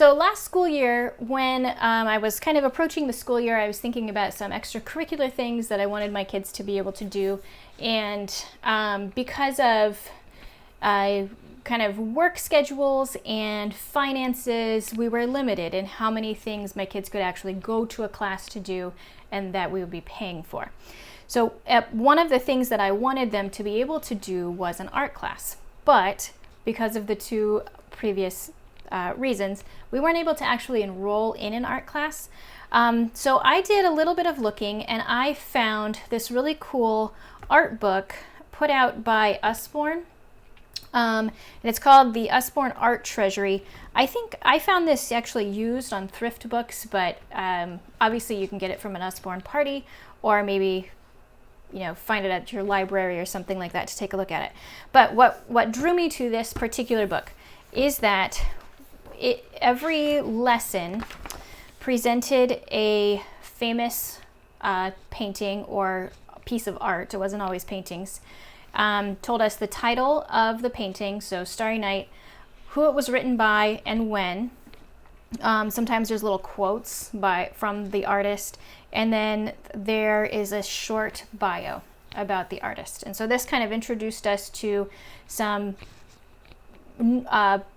So last school year, when I was kind of approaching the school year, I was thinking about some extracurricular things that I wanted my kids to be able to do. And because of kind of work schedules and finances, we were limited in how many things my kids could actually go to a class to do and that we would be paying for. So one of the things that I wanted them to be able to do was an art class. But because of the two previous reasons, we weren't able to actually enroll in an art class. So I did a little bit of looking, and I found this really cool art book put out by Usborne. And it's called the Usborne Art Treasury. I think I found this actually used on thrift books, but obviously you can get it from an Usborne party, or maybe find it at your library or something like that to take a look at it. But what drew me to this particular book is that every lesson presented a famous painting or piece of art. It wasn't always paintings. Told us the title of the painting, so Starry Night, who it was written by, and when. Sometimes there's little quotes from the artist, and then there is a short bio about the artist. And so this kind of introduced us to some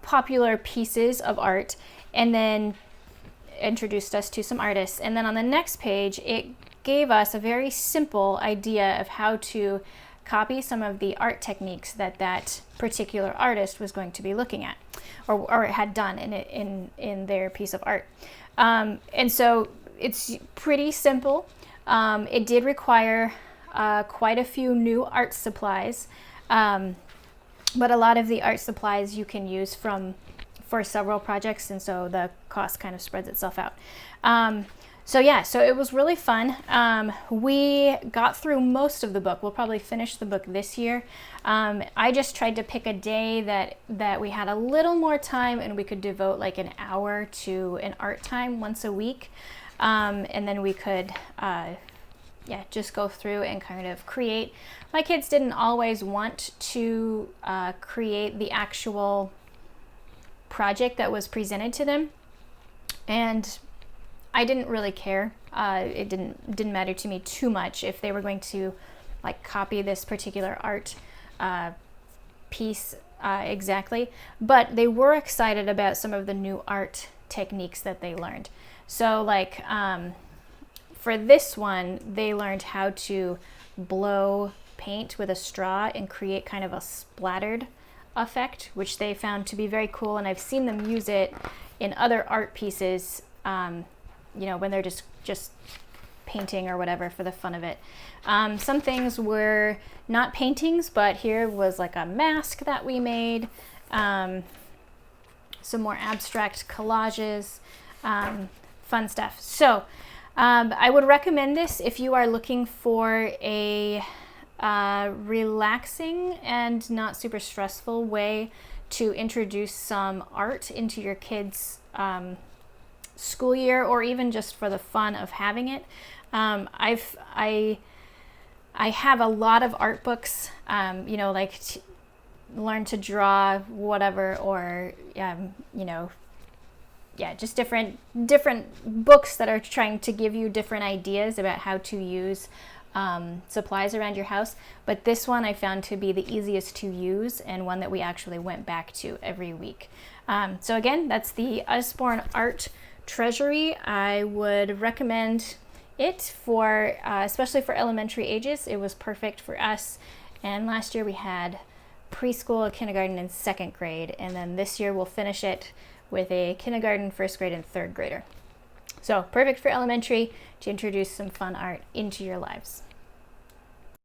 popular pieces of art, and then introduced us to some artists. And then on the next page, it gave us a very simple idea of how to copy some of the art techniques that particular artist was going to be looking at, or had done in their piece of art. And so it's pretty simple. It did require quite a few new art supplies, but a lot of the art supplies you can use for several projects, and so the cost kind of spreads itself out. So it was really fun. We got through most of the book. We'll probably finish the book this year. I just tried to pick a day that we had a little more time and we could devote like an hour to an art time once a week. And then we could just go through and kind of create. My kids didn't always want to create the actual project that was presented to them, and I didn't really care. It didn't matter to me too much if they were going to like copy this particular art piece exactly, but they were excited about some of the new art techniques that they learned. So like for this one, they learned how to blow paint with a straw and create kind of a splattered effect, which they found to be very cool. And I've seen them use it in other art pieces, when they're just painting or whatever for the fun of it. Some things were not paintings, but here was like a mask that we made, some more abstract collages, fun stuff. So I would recommend this if you are looking for a relaxing and not super stressful way to introduce some art into your kids' school year, or even just for the fun of having it. I have a lot of art books, learn to draw whatever, or just different books that are trying to give you different ideas about how to use supplies around your house. But this one I found to be the easiest to use, and one that we actually went back to every week. So again, that's the Usborne Art Treasury. I would recommend it for especially for elementary ages. It was perfect for us, and last year we had preschool, kindergarten, and second grade, and then this year we'll finish it with a kindergarten, first grade, and third grader. So perfect for elementary to introduce some fun art into your lives.